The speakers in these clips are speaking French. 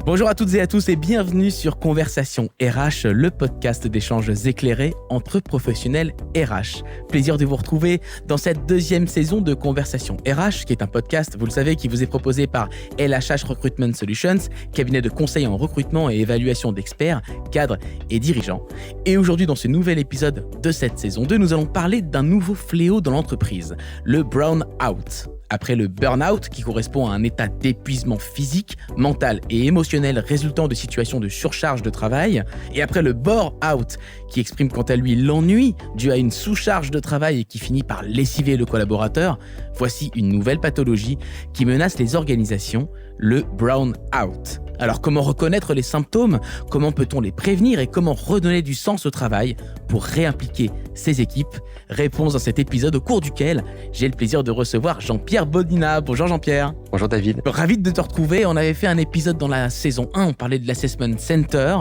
Bonjour à toutes et à tous et bienvenue sur Conversation RH, le podcast d'échanges éclairés entre professionnels RH. Plaisir de vous retrouver dans cette deuxième saison de Conversation RH, qui est un podcast, vous le savez, qui vous est proposé par LHH Recruitment Solutions, cabinet de conseil en recrutement et évaluation d'experts, cadres et dirigeants. Et aujourd'hui, dans ce nouvel épisode de cette saison 2, nous allons parler d'un nouveau fléau dans l'entreprise, le burn-out. Après le burn-out, qui correspond à un état d'épuisement physique, mental et émotionnel résultant de situations de surcharge de travail, et après le bore-out, qui exprime quant à lui l'ennui dû à une sous-charge de travail et qui finit par lessiver le collaborateur, voici une nouvelle pathologie qui menace les organisations, le brown-out. Alors comment reconnaître les symptômes, comment peut-on les prévenir et comment redonner du sens au travail pour réimpliquer ses équipes? Réponse dans cet épisode au cours duquel j'ai le plaisir de recevoir Jean-Pierre Bodina. Bonjour Jean-Pierre. Bonjour David. Ravi de te retrouver. On avait fait un épisode dans la saison 1, on parlait de l'Assessment Center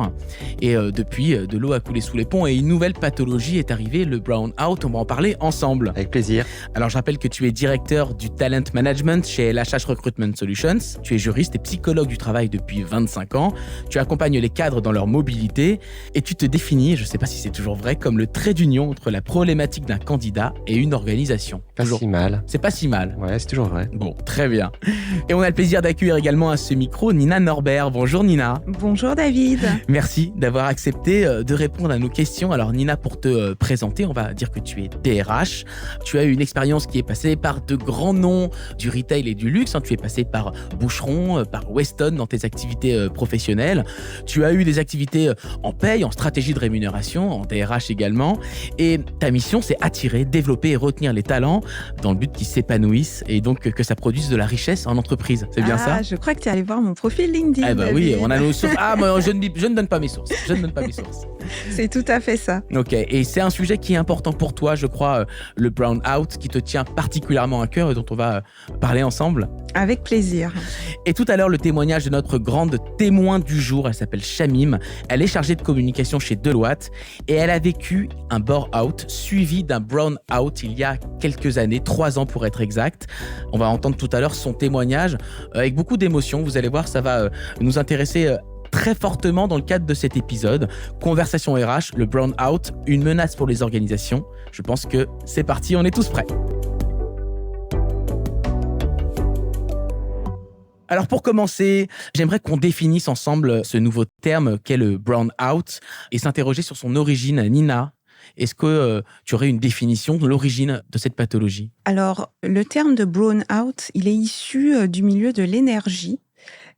et depuis de l'eau a coulé sous les ponts et une nouvelle pathologie est arrivée, le brown-out. On va en parler ensemble. Avec plaisir. Alors je rappelle que tu es directeur du Talent Management chez LHH Recruitment Solutions. Tu es juriste et psychologue du travail depuis 25 ans. Tu accompagnes les cadres dans leur mobilité et tu te définis, je ne sais pas si c'est toujours vrai, comme le trait d'union entre la problématique d'un candidat et une organisation. Pas si mal. C'est pas si mal. Ouais, c'est toujours vrai. Bon, très bien. Et on a le plaisir d'accueillir également à ce micro Nina Norbert. Bonjour Nina. Bonjour David. Merci d'avoir accepté de répondre à nos questions. Alors Nina, pour te présenter, on va dire que tu es DRH. Tu as eu une expérience qui est passée par de grands noms du retail et du luxe. Tu es passé par Boucheron, par Weston dans tes activités professionnelles. Tu as eu des activités en paye, en stratégie de rémunération, en DRH également. Et ta mission, c'est attirer, développer et retenir les talents dans le but qu'ils s'épanouissent et donc que ça produise de la richesse en entreprise. C'est bien ça? Je crois que tu es allé voir mon profil LinkedIn. Eh ben oui, on a nos sources. Ah, mais je ne donne pas mes sources. C'est tout à fait ça. Ok, et c'est un sujet qui est important pour toi, je crois, le brown-out, qui te tient particulièrement à cœur et dont on va parler ensemble. Avec plaisir. Et tout à l'heure, le témoignage de notre grande témoin du jour, elle s'appelle Shamim. Elle est chargée de communication chez Deloitte et elle a vécu un bore-out suivi d'un brown-out il y a quelques années, 3 ans pour être exact. On va entendre tout à l'heure son témoignage avec beaucoup d'émotion. Vous allez voir, ça va nous intéresser très fortement dans le cadre de cet épisode. Conversation RH, le burn-out, une menace pour les organisations. Je pense que c'est parti, on est tous prêts. Alors pour commencer, j'aimerais qu'on définisse ensemble ce nouveau terme qu'est le burn-out et s'interroger sur son origine. Nina, est-ce que tu aurais une définition de l'origine de cette pathologie? Alors, le terme de burn-out, il est issu du milieu de l'énergie.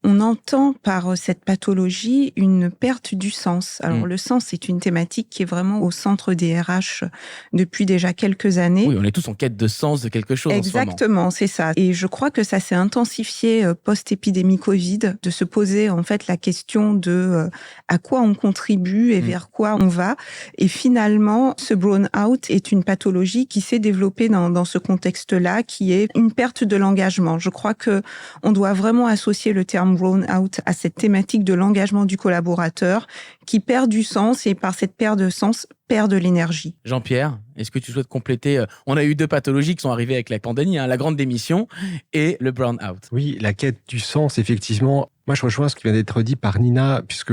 On entend par cette pathologie une perte du sens. Alors, le sens, c'est une thématique qui est vraiment au centre des RH depuis déjà quelques années. Oui, on est tous en quête de sens de quelque chose. Exactement, c'est ça. Et je crois que ça s'est intensifié post-épidémie Covid, de se poser en fait la question de à quoi on contribue et vers quoi on va. Et finalement, ce burn-out est une pathologie qui s'est développée dans ce contexte-là, qui est une perte de l'engagement. Je crois que on doit vraiment associer le terme burn-out à cette thématique de l'engagement du collaborateur qui perd du sens et par cette perte de sens, perd de l'énergie. Jean-Pierre, est-ce que tu souhaites compléter? On a eu 2 pathologies qui sont arrivées avec la pandémie, la grande démission et le burn-out. Oui, la quête du sens, effectivement. Moi, je rejoins ce qui vient d'être dit par Nina, puisque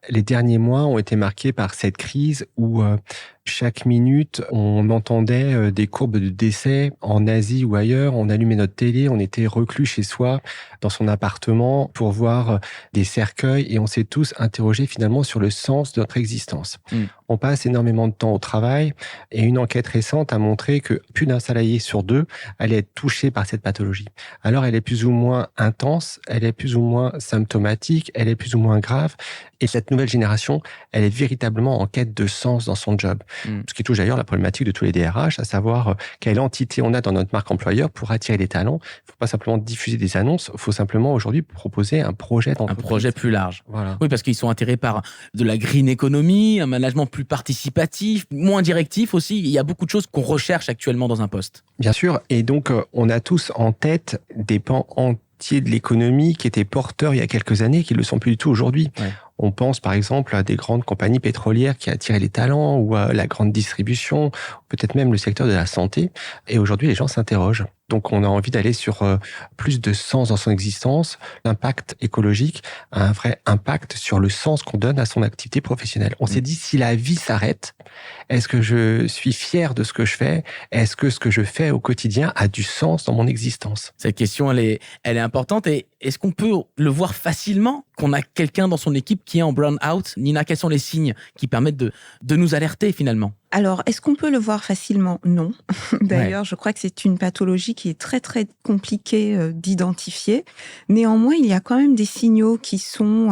les derniers mois ont été marqués par cette crise où chaque minute, on entendait des courbes de décès en Asie ou ailleurs. On allumait notre télé, on était reclus chez soi, dans son appartement, pour voir des cercueils et on s'est tous interrogés finalement sur le sens de notre existence. On passe énormément de temps au travail et une enquête récente a montré que plus d'un salarié sur 2 allait être touché par cette pathologie. Alors, elle est plus ou moins intense, elle est plus ou moins symptomatique, elle est plus ou moins grave. Et cette nouvelle génération, elle est véritablement en quête de sens dans son job. Ce qui touche d'ailleurs la problématique de tous les DRH, à savoir quelle entité on a dans notre marque employeur pour attirer les talents. Il ne faut pas simplement diffuser des annonces, il faut simplement aujourd'hui proposer un projet d'entreprise. Un projet plus large. Voilà. Oui, parce qu'ils sont attirés par de la green economy, un management plus participatif, moins directif aussi. Il y a beaucoup de choses qu'on recherche actuellement dans un poste. Bien sûr, et donc on a tous en tête des pans entiers de l'économie qui étaient porteurs il y a quelques années, qui ne le sont plus du tout aujourd'hui. Ouais. On pense par exemple à des grandes compagnies pétrolières qui attirent les talents ou à la grande distribution, peut-être même le secteur de la santé. Et aujourd'hui, les gens s'interrogent. Donc, on a envie d'aller sur plus de sens dans son existence. L'impact écologique a un vrai impact sur le sens qu'on donne à son activité professionnelle. On s'est dit, si la vie s'arrête, est-ce que je suis fier de ce que je fais? Est-ce que ce que je fais au quotidien a du sens dans mon existence? Cette question, elle est importante. Et est-ce qu'on peut le voir facilement qu'on a quelqu'un dans son équipe qui est en burn-out? Nina, quels sont les signes qui permettent de nous alerter finalement? Alors, est-ce qu'on peut le voir facilement? Non. D'ailleurs, je crois que c'est une pathologie qui est très, très compliquée d'identifier. Néanmoins, il y a quand même des signaux qui sont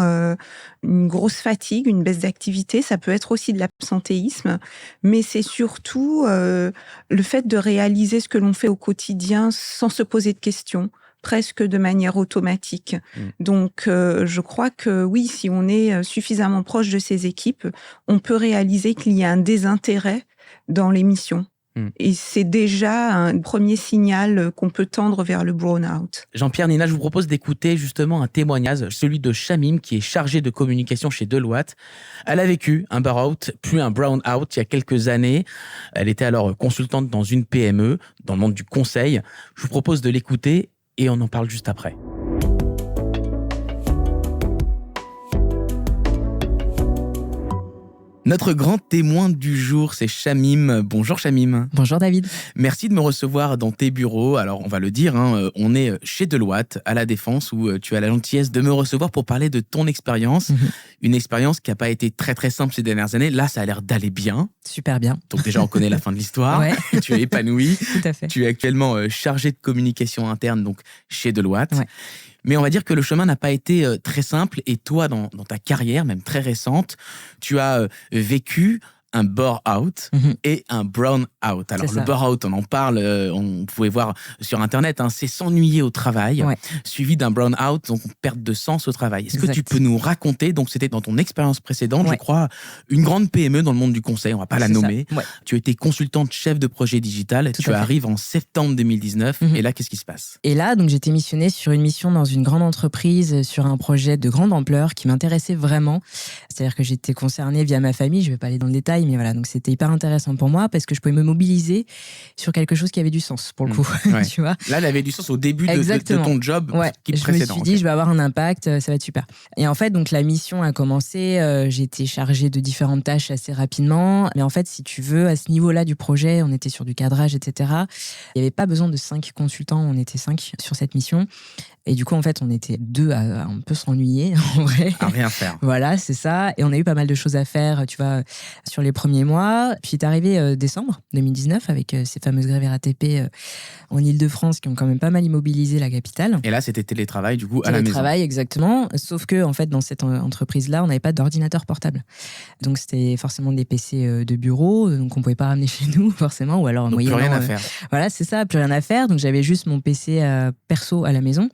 une grosse fatigue, une baisse d'activité. Ça peut être aussi de l'absentéisme, mais c'est surtout le fait de réaliser ce que l'on fait au quotidien sans se poser de questions, presque de manière automatique. Donc, je crois que oui, si on est suffisamment proche de ses équipes, on peut réaliser qu'il y a un désintérêt dans les missions. Et c'est déjà un premier signal qu'on peut tendre vers le burn-out. Jean-Pierre, Nina, je vous propose d'écouter justement un témoignage, celui de Shamim, qui est chargée de communication chez Deloitte. Elle a vécu un burn-out, puis un brown-out il y a quelques années. Elle était alors consultante dans une PME, dans le monde du conseil. Je vous propose de l'écouter et on en parle juste après. Notre grand témoin du jour, c'est Shamim. Bonjour Shamim. Bonjour David. Merci de me recevoir dans tes bureaux. Alors on va le dire, on est chez Deloitte, à La Défense, où tu as la gentillesse de me recevoir pour parler de ton expérience. Une expérience qui n'a pas été très très simple ces dernières années. Là, ça a l'air d'aller bien. Super bien. Donc déjà, on connaît la fin de l'histoire. Ouais. Tu es épanoui. Tout à fait. Tu es actuellement chargé de communication interne donc chez Deloitte. Ouais. Mais on va dire que le chemin n'a pas été très simple. Et toi, dans ta carrière, même très récente, tu as vécu un burn-out et un brown-out. Alors, le burn-out, on en parle, on pouvait voir sur Internet, c'est s'ennuyer au travail, suivi d'un brown-out, donc perte de sens au travail. Est-ce que tu peux nous raconter, donc c'était dans ton expérience précédente, je crois, une grande PME dans le monde du conseil, on va pas la nommer. Tu étais consultante chef de projet digital, tu arrives en septembre 2019, et là, qu'est-ce qui se passe? Et là, donc j'étais missionnée sur une mission dans une grande entreprise, sur un projet de grande ampleur qui m'intéressait vraiment. C'est-à-dire que j'étais concernée via ma famille, je vais pas aller dans le détail, mais voilà, donc c'était hyper intéressant pour moi parce que je pouvais me mobiliser sur quelque chose qui avait du sens pour le coup, tu vois. Là, elle avait du sens au début de ton job qui est précédent. Je me suis dit, je vais avoir un impact, ça va être super. Et en fait, donc la mission a commencé, j'ai été chargée de différentes tâches assez rapidement, mais en fait, si tu veux, à ce niveau-là du projet, on était sur du cadrage, etc. Il n'y avait pas besoin de 5 consultants, on était 5 sur cette mission. Et du coup, en fait, on était 2 à un peu s'ennuyer, en vrai. À rien faire. Voilà, c'est ça. Et on a eu pas mal de choses à faire, tu vois, sur les premiers mois. Puis est arrivé décembre 2019 avec ces fameuses grèves RATP en Ile-de-France qui ont quand même pas mal immobilisé la capitale. Et là, c'était télétravail, du coup, à la maison. Télétravail, exactement. Sauf que, en fait, dans cette entreprise-là, on n'avait pas d'ordinateur portable. Donc, c'était forcément des PC de bureau. Donc, on pouvait pas ramener chez nous, forcément. Ou alors, donc, plus rien à faire. Voilà, c'est ça, plus rien à faire. Donc, j'avais juste mon PC perso à la maison.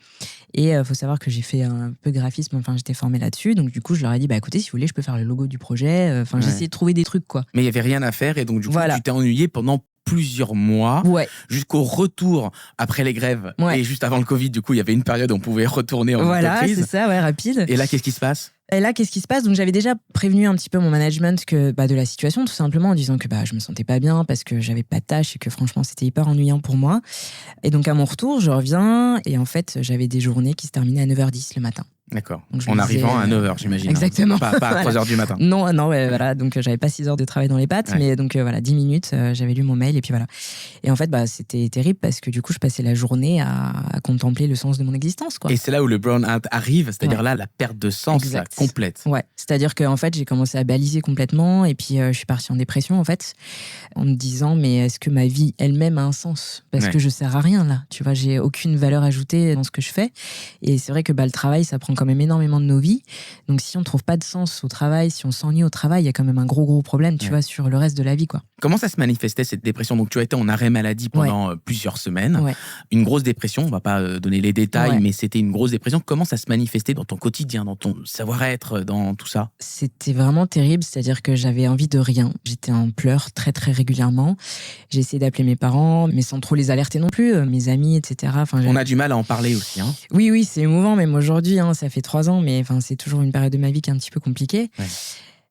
Et faut savoir que j'ai fait un peu graphisme, enfin j'étais formée là-dessus, donc du coup je leur ai dit écoutez, si vous voulez je peux faire le logo du projet, j'ai essayé de trouver des trucs quoi. Mais il y avait rien à faire et donc du coup tu t'es ennuyé pendant plusieurs mois, jusqu'au retour après les grèves et juste avant le Covid, du coup il y avait une période où on pouvait retourner en entreprise. Voilà, c'est ça, rapide. Et là qu'est-ce qui se passe ? Et là, qu'est-ce qui se passe ? Donc, j'avais déjà prévenu un petit peu mon management de la situation, tout simplement, en disant que je me sentais pas bien parce que j'avais pas de tâches et que franchement, c'était hyper ennuyant pour moi. Et donc, à mon retour, je reviens et en fait, j'avais des journées qui se terminaient à 9h10 le matin. D'accord. En arrivant à 9h, j'imagine. Exactement. Pas à 3h du matin. Non, voilà. Donc, j'avais pas 6 heures de travail dans les pattes, mais donc, 10 minutes, j'avais lu mon mail et puis voilà. Et en fait, c'était terrible parce que du coup, je passais la journée à contempler le sens de mon existence, quoi. Et c'est là où le burn-out arrive, c'est-à-dire là, la perte de sens complète. Ouais. C'est-à-dire qu'en fait, j'ai commencé à baliser complètement et puis je suis partie en dépression, en fait, en me disant, mais est-ce que ma vie elle-même a un sens ? Parce que je sers à rien, là. Tu vois, j'ai aucune valeur ajoutée dans ce que je fais. Et c'est vrai que le travail, ça prend quand même énormément de nos vies. Donc, si on ne trouve pas de sens au travail, si on s'ennuie au travail, il y a quand même un gros problème, tu vois, sur le reste de la vie, quoi. Comment ça se manifestait, cette dépression ? Donc, tu as été en arrêt maladie pendant plusieurs semaines. Une grosse dépression, on ne va pas donner les détails, mais c'était une grosse dépression. Comment ça se manifestait dans ton quotidien, dans ton savoir-être, dans tout ça ? C'était vraiment terrible, c'est-à-dire que j'avais envie de rien. J'étais en pleurs très très régulièrement. J'ai essayé d'appeler mes parents, mais sans trop les alerter non plus, mes amis, etc. On a du mal à en parler aussi. Oui, c'est émouvant, même aujourd'hui, ça ça fait 3 ans, mais c'est toujours une période de ma vie qui est un petit peu compliquée. Ouais.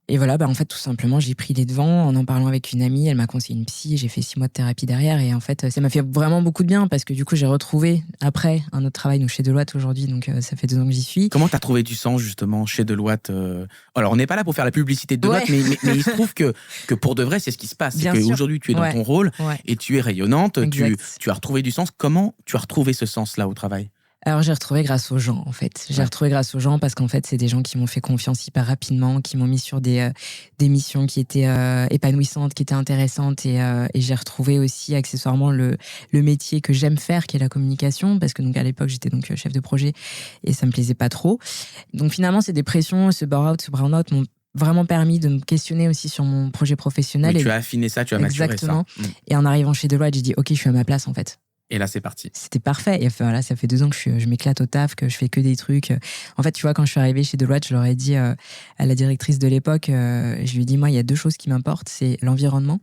Et voilà, en fait, tout simplement, j'ai pris les devants en parlant avec une amie. Elle m'a conseillé une psy. J'ai fait 6 mois de thérapie derrière. Et en fait, ça m'a fait vraiment beaucoup de bien parce que du coup, j'ai retrouvé après un autre travail chez Deloitte aujourd'hui. Donc, ça fait 2 ans que j'y suis. Comment t'as trouvé du sens justement chez Deloitte Alors, on n'est pas là pour faire la publicité de Deloitte, mais il se trouve que pour de vrai, c'est ce qui se passe. C'est qu'aujourd'hui, tu es dans ton rôle et tu es rayonnante. Tu as retrouvé du sens. Comment tu as retrouvé ce sens-là au travail ? Alors, j'ai retrouvé grâce aux gens, en fait. J'ai retrouvé grâce aux gens parce qu'en fait, c'est des gens qui m'ont fait confiance hyper rapidement, qui m'ont mis sur des missions qui étaient épanouissantes, qui étaient intéressantes. Et j'ai retrouvé aussi, accessoirement, le métier que j'aime faire, qui est la communication. Parce que à l'époque, j'étais chef de projet et ça me plaisait pas trop. Donc, finalement, ces dépressions, ce burn-out, ce brown-out m'ont vraiment permis de me questionner aussi sur mon projet professionnel. Oui, tu as affiné ça, tu as maturé ça. Exactement. Et en arrivant chez Deloitte, j'ai dit, OK, je suis à ma place, en fait. Et là, c'est parti. C'était parfait. Et voilà, ça fait 2 ans que je m'éclate au taf, que je fais que des trucs. En fait, tu vois, quand je suis arrivée chez Deloitte, je leur ai dit à la directrice de l'époque, je lui ai dit, moi, il y a 2 choses qui m'importent, c'est l'environnement,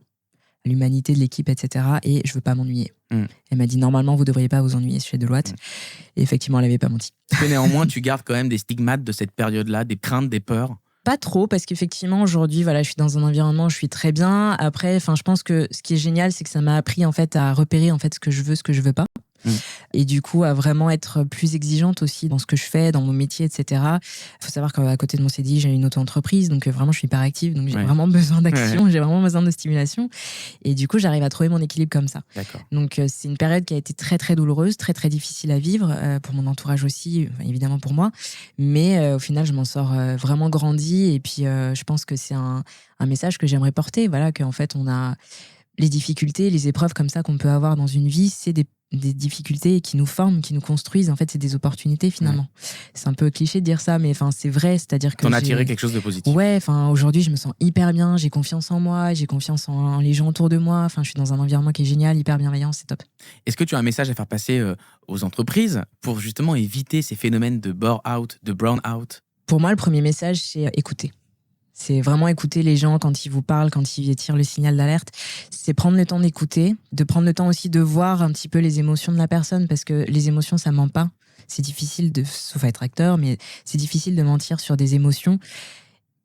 l'humanité de l'équipe, etc. Et je veux pas m'ennuyer. Elle m'a dit, normalement, vous devriez pas vous ennuyer chez Deloitte. Et effectivement, elle avait pas menti. Mais néanmoins, tu gardes quand même des stigmates de cette période-là, des craintes, des peurs. Pas trop, parce qu'effectivement, aujourd'hui, je suis dans un environnement où je suis très bien. Après, je pense que ce qui est génial, c'est que ça m'a appris, en fait, à repérer, en fait, ce que je veux pas. Et du coup, à vraiment être plus exigeante aussi dans ce que je fais, dans mon métier, etc. Il faut savoir qu'à côté de mon CDI, j'ai une auto-entreprise, donc vraiment, je suis hyper active, donc j'ai vraiment besoin d'action, j'ai vraiment besoin de stimulation. Et du coup, j'arrive à trouver mon équilibre comme ça. D'accord. Donc, c'est une période qui a été très, très douloureuse, très, très difficile à vivre, pour mon entourage aussi, évidemment pour moi. Mais au final, je m'en sors vraiment grandie. Et puis, je pense que c'est un message que j'aimerais porter, voilà, qu'en fait, on a les difficultés, les épreuves comme ça qu'on peut avoir dans une vie, c'est des difficultés qui nous forment, qui nous construisent. En fait, c'est des opportunités finalement. C'est un peu cliché de dire ça, mais c'est vrai. C'est-à-dire que t'en as tiré quelque chose de positif. Ouais, aujourd'hui, je me sens hyper bien. J'ai confiance en moi, j'ai confiance en les gens autour de moi. Je suis dans un environnement qui est génial, hyper bienveillant, c'est top. Est-ce que tu as un message à faire passer aux entreprises pour justement éviter ces phénomènes de burn-out, de brown-out ? Pour moi, le premier message, c'est écouter. C'est vraiment écouter les gens quand ils vous parlent, quand ils tirent le signal d'alerte. C'est prendre le temps d'écouter, de prendre le temps aussi de voir un petit peu les émotions de la personne, parce que les émotions, ça ment pas. C'est difficile sauf à être acteur, mais c'est difficile de mentir sur des émotions.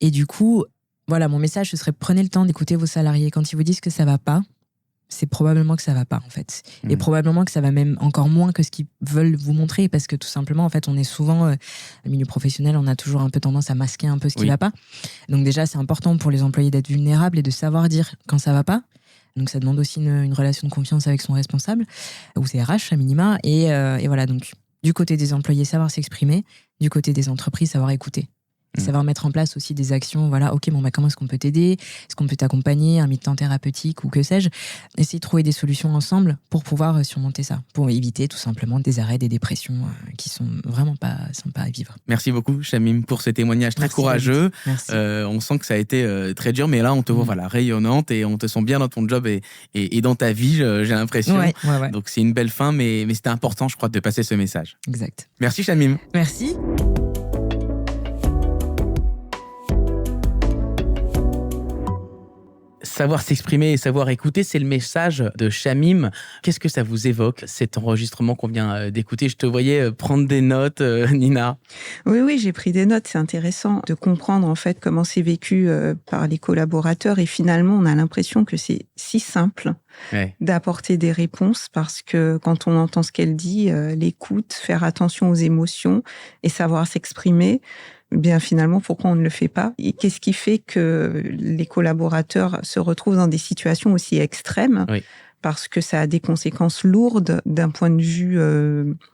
Et du coup, voilà, mon message, ce serait prenez le temps d'écouter vos salariés. Quand ils vous disent que ça va pas, c'est probablement que ça va pas, en fait. Et probablement que ça va même encore moins que ce qu'ils veulent vous montrer, parce que tout simplement, en fait, on est souvent, au milieu professionnel, on a toujours un peu tendance à masquer un peu ce qui va pas. Donc déjà, c'est important pour les employés d'être vulnérables et de savoir dire quand ça va pas. Donc ça demande aussi une relation de confiance avec son responsable, ou ses RH à minima. Et voilà, donc du côté des employés, savoir s'exprimer, du côté des entreprises, savoir écouter. Savoir mettre en place aussi des actions, voilà, ok, comment est-ce qu'on peut t'aider ? Est-ce qu'on peut t'accompagner, un mi-temps thérapeutique ou que sais-je ? Essayer de trouver des solutions ensemble pour pouvoir surmonter ça, pour éviter tout simplement des arrêts, des dépressions qui sont vraiment pas sympas à vivre. Merci beaucoup, Shamim, pour ce témoignage très courageux. Merci. On sent que ça a été très dur, mais là, on te voit rayonnante et on te sent bien dans ton job et dans ta vie, j'ai l'impression. Ouais. Donc, c'est une belle fin, mais c'était important, je crois, de passer ce message. Exact. Merci, Shamim. Merci. Savoir s'exprimer et savoir écouter, c'est le message de Shamim. Qu'est-ce que ça vous évoque, cet enregistrement qu'on vient d'écouter ? Je te voyais prendre des notes, Nina. Oui, j'ai pris des notes. C'est intéressant de comprendre en fait comment c'est vécu par les collaborateurs. Et finalement, on a l'impression que c'est si simple d'apporter des réponses, parce que quand on entend ce qu'elle dit, l'écoute, faire attention aux émotions et savoir s'exprimer, bien finalement, pourquoi on ne le fait pas ? Et qu'est-ce qui fait que les collaborateurs se retrouvent dans des situations aussi extrêmes ? Parce que ça a des conséquences lourdes d'un point de vue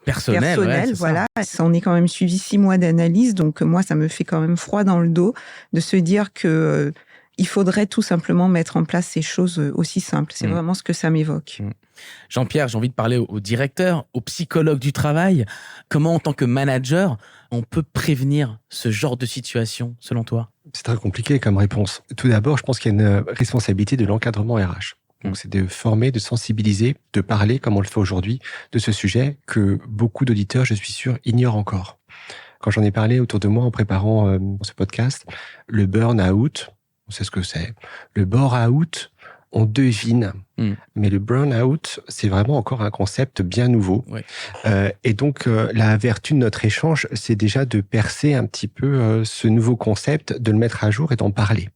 personnel, voilà. Ça en est quand même suivi 6 mois d'analyse, donc moi, ça me fait quand même froid dans le dos de se dire que il faudrait tout simplement mettre en place ces choses aussi simples. C'est vraiment ce que ça m'évoque. Jean-Pierre, j'ai envie de parler au directeur, au psychologue du travail. Comment, en tant que manager, on peut prévenir ce genre de situation, selon toi ? C'est très compliqué comme réponse. Tout d'abord, je pense qu'il y a une responsabilité de l'encadrement RH. Donc, c'est de former, de sensibiliser, de parler, comme on le fait aujourd'hui, de ce sujet que beaucoup d'auditeurs, je suis sûr, ignorent encore. Quand j'en ai parlé autour de moi en préparant ce podcast, le burn-out, on sait ce que c'est. Le bore-out, on devine. Mais le burn-out, c'est vraiment encore un concept bien nouveau. Oui. Et donc, la vertu de notre échange, c'est déjà de percer un petit peu ce nouveau concept, de le mettre à jour et d'en parler.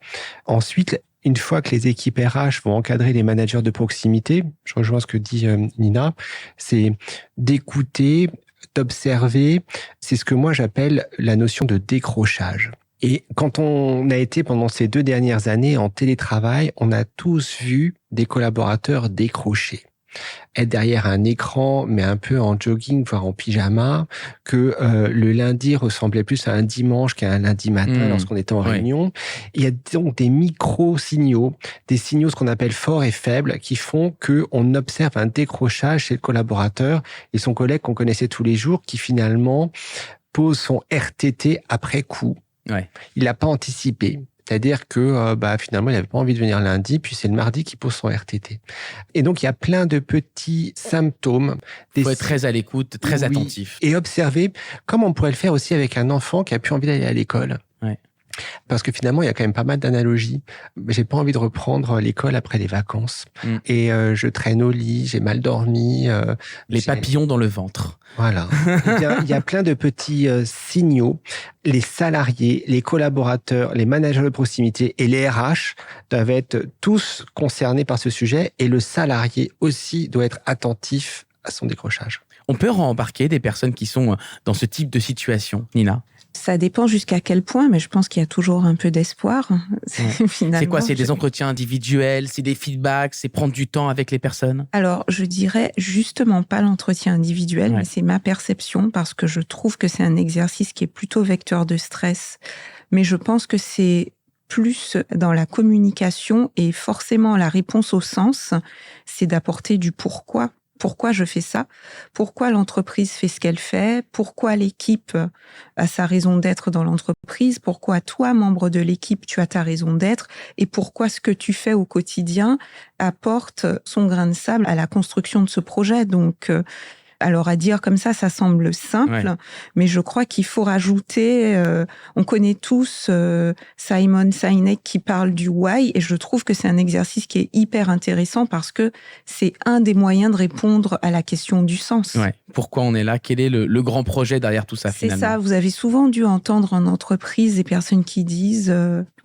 Ensuite, une fois que les équipes RH vont encadrer les managers de proximité, je rejoins ce que dit Nina, c'est d'écouter, d'observer. C'est ce que moi j'appelle la notion de décrochage. Et quand on a été pendant ces 2 dernières années en télétravail, on a tous vu des collaborateurs décrocher. Être derrière un écran, mais un peu en jogging, voire en pyjama, que le lundi ressemblait plus à un dimanche qu'à un lundi matin lorsqu'on était en réunion. Il y a donc des micro-signaux, des signaux ce qu'on appelle forts et faibles, qui font qu'on observe un décrochage chez le collaborateur et son collègue qu'on connaissait tous les jours, qui finalement pose son RTT après coup. Ouais. Il l'a pas anticipé. C'est-à-dire que finalement, il n'avait pas envie de venir lundi, puis c'est le mardi qu'il pose son RTT. Et donc, il y a plein de petits symptômes. Il faut être très à l'écoute, très attentif. Et observer, comme on pourrait le faire aussi avec un enfant qui a plus envie d'aller à l'école. Ouais. Parce que finalement, il y a quand même pas mal d'analogies. J'ai pas envie de reprendre l'école après les vacances. Et je traîne au lit, j'ai mal dormi. Les papillons dans le ventre. Voilà. Il y a plein de petits signaux. Les salariés, les collaborateurs, les managers de proximité et les RH doivent être tous concernés par ce sujet. Et le salarié aussi doit être attentif à son décrochage. On peut embarquer des personnes qui sont dans ce type de situation, Nina? Ça dépend jusqu'à quel point, mais je pense qu'il y a toujours un peu d'espoir. Finalement. C'est quoi? C'est des entretiens individuels, c'est des feedbacks, c'est prendre du temps avec les personnes? Alors, je dirais justement pas l'entretien individuel, mais c'est ma perception, parce que je trouve que c'est un exercice qui est plutôt vecteur de stress. Mais je pense que c'est plus dans la communication, et forcément la réponse au sens, c'est d'apporter du pourquoi. Pourquoi je fais ça? Pourquoi l'entreprise fait ce qu'elle fait? Pourquoi l'équipe a sa raison d'être dans l'entreprise? Pourquoi toi, membre de l'équipe, tu as ta raison d'être? Et pourquoi ce que tu fais au quotidien apporte son grain de sable à la construction de ce projet? Donc, alors à dire comme ça semble simple, mais je crois qu'il faut rajouter, on connaît tous Simon Sinek qui parle du why, et je trouve que c'est un exercice qui est hyper intéressant parce que c'est un des moyens de répondre à la question du sens. Ouais. Pourquoi on est là? Quel est le grand projet derrière tout ça finalement? C'est ça, vous avez souvent dû entendre en entreprise des personnes qui disent,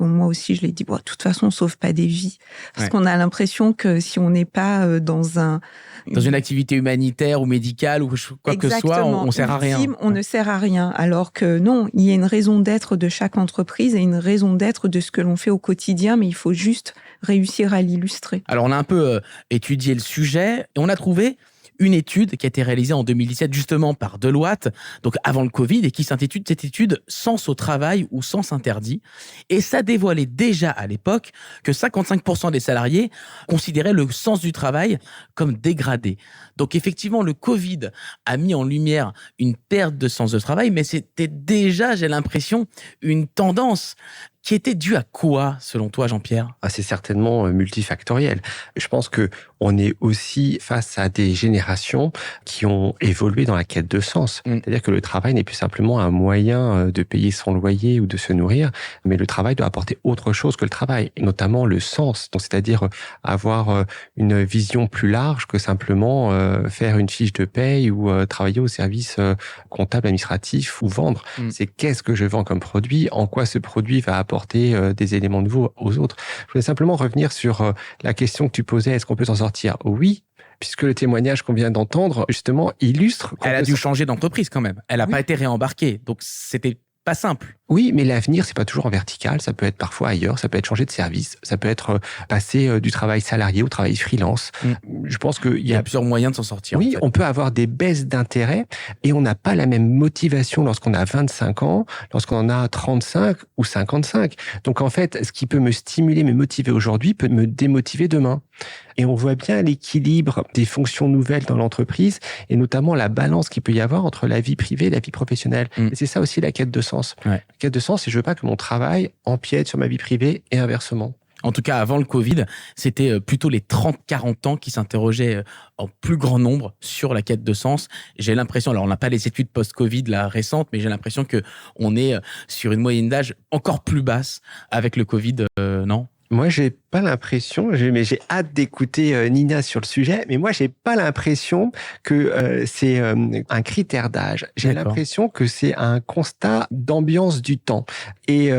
moi aussi je l'ai dit, de toute façon on sauve pas des vies, parce qu'on a l'impression que si on n'est pas dans une activité humanitaire ou médicale ou quoi que ce soit, on sert à rien. On ne sert à rien. Alors que non, il y a une raison d'être de chaque entreprise et une raison d'être de ce que l'on fait au quotidien, mais il faut juste réussir à l'illustrer. Alors, on a un peu étudié le sujet et on a trouvé une étude qui a été réalisée en 2017 justement par Deloitte, donc avant le Covid, et qui s'intitule cette étude « Sens au travail ou sens interdit ». Et ça dévoilait déjà à l'époque que 55% des salariés considéraient le sens du travail comme dégradé. Donc effectivement, le Covid a mis en lumière une perte de sens de travail, mais c'était déjà, j'ai l'impression, une tendance qui était due à quoi, selon toi, Jean-Pierre? C'est certainement multifactoriel. Je pense que on est aussi face à des générations qui ont évolué dans la quête de sens. C'est-à-dire que le travail n'est plus simplement un moyen de payer son loyer ou de se nourrir, mais le travail doit apporter autre chose que le travail, et notamment le sens. Donc, c'est-à-dire avoir une vision plus large que simplement faire une fiche de paye ou travailler au service comptable, administratif ou vendre. C'est qu'est-ce que je vends comme produit, en quoi ce produit va apporter des éléments nouveaux aux autres. Je voulais simplement revenir sur la question que tu posais, est-ce qu'on peut s'en sortir? Oui, puisque le témoignage qu'on vient d'entendre, justement, illustre... Elle a dû changer d'entreprise quand même. Elle n'a pas été réembarquée, donc c'était pas simple. Oui, mais l'avenir, c'est pas toujours en vertical. Ça peut être parfois ailleurs. Ça peut être changer de service. Ça peut être passer du travail salarié au travail freelance. Je pense qu'il y a plusieurs moyens de s'en sortir. Oui, en fait. On peut avoir des baisses d'intérêt et on n'a pas la même motivation lorsqu'on a 25 ans, lorsqu'on en a 35 ou 55. Donc en fait, ce qui peut me stimuler, me motiver aujourd'hui peut me démotiver demain. Et on voit bien l'équilibre des fonctions nouvelles dans l'entreprise et notamment la balance qu'il peut y avoir entre la vie privée et la vie professionnelle. Et c'est ça aussi la quête de sens. La quête de sens, c'est je veux pas que mon travail empiète sur ma vie privée et inversement. En tout cas, avant le Covid, c'était plutôt les 30-40 ans qui s'interrogeaient en plus grand nombre sur la quête de sens. J'ai l'impression, alors on n'a pas les études post-Covid là, récentes, mais j'ai l'impression qu'on est sur une moyenne d'âge encore plus basse avec le Covid, non ? Moi, j'ai pas l'impression, mais j'ai hâte d'écouter Nina sur le sujet, mais moi, j'ai pas l'impression que c'est un critère d'âge. J'ai l'impression que c'est un constat d'ambiance du temps. Et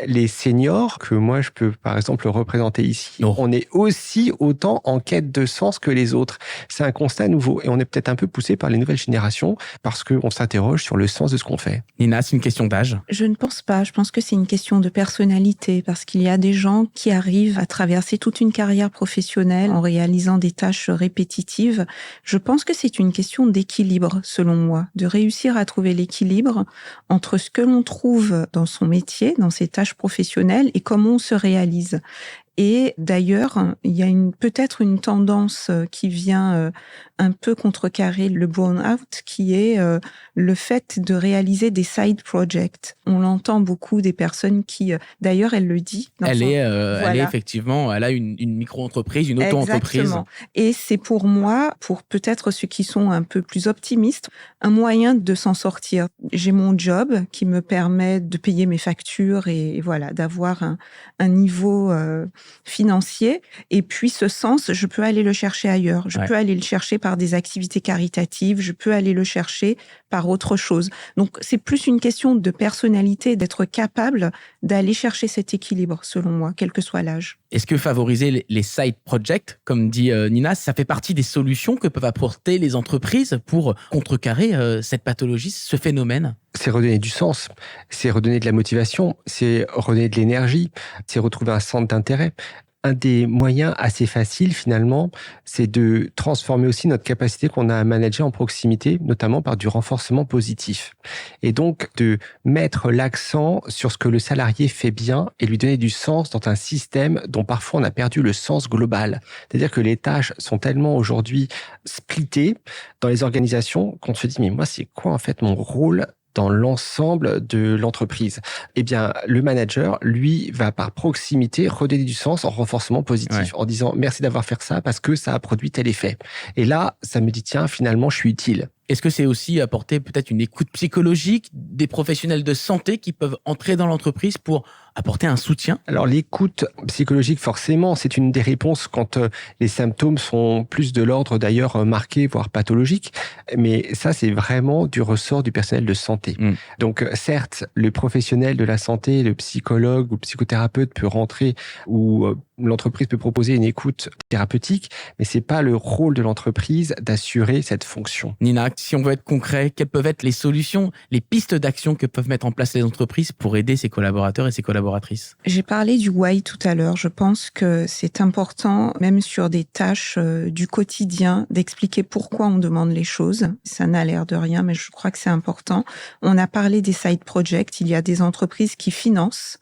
les seniors, que moi, je peux par exemple représenter ici, on est aussi autant en quête de sens que les autres. C'est un constat nouveau et on est peut-être un peu poussé par les nouvelles générations parce qu'on s'interroge sur le sens de ce qu'on fait. Nina, c'est une question d'âge? Je ne pense pas. Je pense que c'est une question de personnalité parce qu'il y a des gens qui arrivent à traverser toute une carrière professionnelle en réalisant des tâches répétitives. Je pense que c'est une question d'équilibre, selon moi, de réussir à trouver l'équilibre entre ce que l'on trouve dans son métier, dans ses tâches professionnelles et comment on se réalise. Et d'ailleurs, il y a peut-être une tendance qui vient un peu contrecarrer le burn-out, qui est le fait de réaliser des side projects. On l'entend beaucoup des personnes qui, d'ailleurs, elle le dit. Elle est effectivement, elle a une micro-entreprise, une auto-entreprise. Exactement. Et c'est pour moi, pour peut-être ceux qui sont un peu plus optimistes, un moyen de s'en sortir. J'ai mon job qui me permet de payer mes factures et voilà, d'avoir un niveau financier. Et puis ce sens, je peux aller le chercher ailleurs. Je peux aller le chercher par des activités caritatives. Je peux aller le chercher par autre chose. Donc c'est plus une question de personnalité, d'être capable d'aller chercher cet équilibre, selon moi, quel que soit l'âge. Est-ce que favoriser les side projects, comme dit Nina, ça fait partie des solutions que peuvent apporter les entreprises pour contrecarrer cette pathologie, ce phénomène? C'est redonner du sens, c'est redonner de la motivation, c'est redonner de l'énergie, c'est retrouver un centre d'intérêt. Un des moyens assez faciles, finalement, c'est de transformer aussi notre capacité qu'on a à manager en proximité, notamment par du renforcement positif. Et donc, de mettre l'accent sur ce que le salarié fait bien et lui donner du sens dans un système dont parfois on a perdu le sens global. C'est-à-dire que les tâches sont tellement aujourd'hui splittées dans les organisations qu'on se dit, mais moi, c'est quoi en fait mon rôle dans l'ensemble de l'entreprise? Eh bien, le manager, lui, va par proximité redonner du sens en renforcement positif, en disant merci d'avoir fait ça parce que ça a produit tel effet. Et là, ça me dit tiens, finalement, je suis utile. Est-ce que c'est aussi apporter peut-être une écoute psychologique des professionnels de santé qui peuvent entrer dans l'entreprise pour apporter un soutien? Alors l'écoute psychologique, forcément, c'est une des réponses quand les symptômes sont plus de l'ordre d'ailleurs marqués, voire pathologiques. Mais ça, c'est vraiment du ressort du personnel de santé. Donc certes, le professionnel de la santé, le psychologue ou le psychothérapeute peut rentrer ou l'entreprise peut proposer une écoute thérapeutique, mais c'est pas le rôle de l'entreprise d'assurer cette fonction. Nina, si on veut être concret, quelles peuvent être les solutions, les pistes d'action que peuvent mettre en place les entreprises pour aider ses collaborateurs et ses collaboratrices? J'ai parlé du why tout à l'heure. Je pense que c'est important, même sur des tâches du quotidien, d'expliquer pourquoi on demande les choses. Ça n'a l'air de rien, mais je crois que c'est important. On a parlé des side projects. Il y a des entreprises qui financent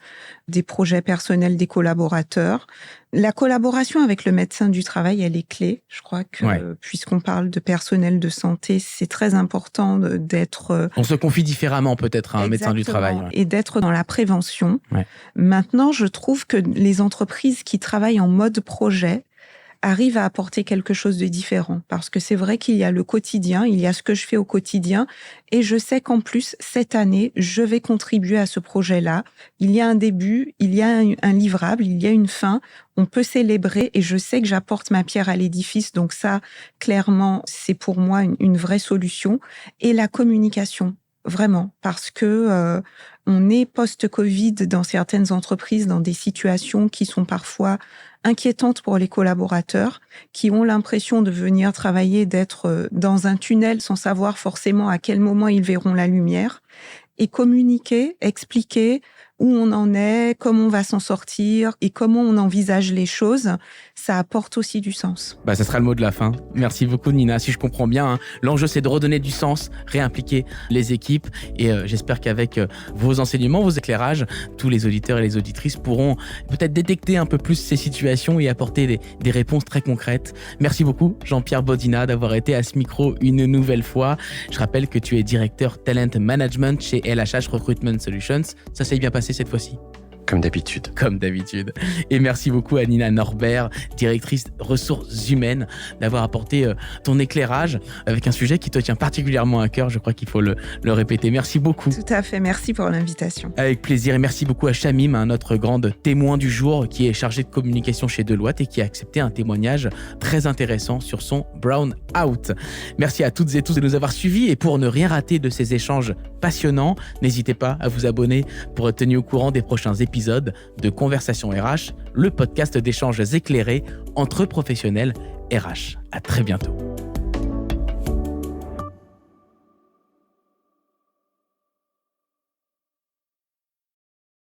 des projets personnels des collaborateurs. La collaboration avec le médecin du travail, elle est clé. Je crois que, puisqu'on parle de personnel de santé, c'est très important d'être... On se confie différemment peut-être à un médecin du travail. Et d'être dans la prévention. Maintenant, je trouve que les entreprises qui travaillent en mode projet arrive à apporter quelque chose de différent. Parce que c'est vrai qu'il y a le quotidien, il y a ce que je fais au quotidien, et je sais qu'en plus, cette année, je vais contribuer à ce projet-là. Il y a un début, il y a un livrable, il y a une fin, on peut célébrer, et je sais que j'apporte ma pierre à l'édifice, donc ça, clairement, c'est pour moi une vraie solution. Et la communication, vraiment, parce que on est post-Covid dans certaines entreprises, dans des situations qui sont parfois inquiétantes pour les collaborateurs, qui ont l'impression de venir travailler, d'être dans un tunnel sans savoir forcément à quel moment ils verront la lumière. Et communiquer, expliquer où on en est, comment on va s'en sortir et comment on envisage les choses, ça apporte aussi du sens. Ça sera le mot de la fin. Merci beaucoup Nina. Si je comprends bien, l'enjeu c'est de redonner du sens, réimpliquer les équipes et j'espère qu'avec vos enseignements, vos éclairages, tous les auditeurs et les auditrices pourront peut-être détecter un peu plus ces situations et apporter des réponses très concrètes. Merci beaucoup Jean-Pierre Bodina d'avoir été à ce micro une nouvelle fois. Je rappelle que tu es directeur Talent Management chez LHH Recruitment Solutions. Ça s'est bien passé cette fois-ci? Comme d'habitude. Comme d'habitude. Et merci beaucoup à Nina Norbert, directrice ressources humaines, d'avoir apporté ton éclairage avec un sujet qui te tient particulièrement à cœur. Je crois qu'il faut le répéter. Merci beaucoup. Tout à fait. Merci pour l'invitation. Avec plaisir. Et merci beaucoup à Shamim, notre grande témoin du jour, qui est chargé de communication chez Deloitte et qui a accepté un témoignage très intéressant sur son Brown Out. Merci à toutes et tous de nous avoir suivis. Et pour ne rien rater de ces échanges passionnants, n'hésitez pas à vous abonner pour être tenu au courant des prochains épisodes de Conversation RH, le podcast d'échanges éclairés entre professionnels RH. À très bientôt.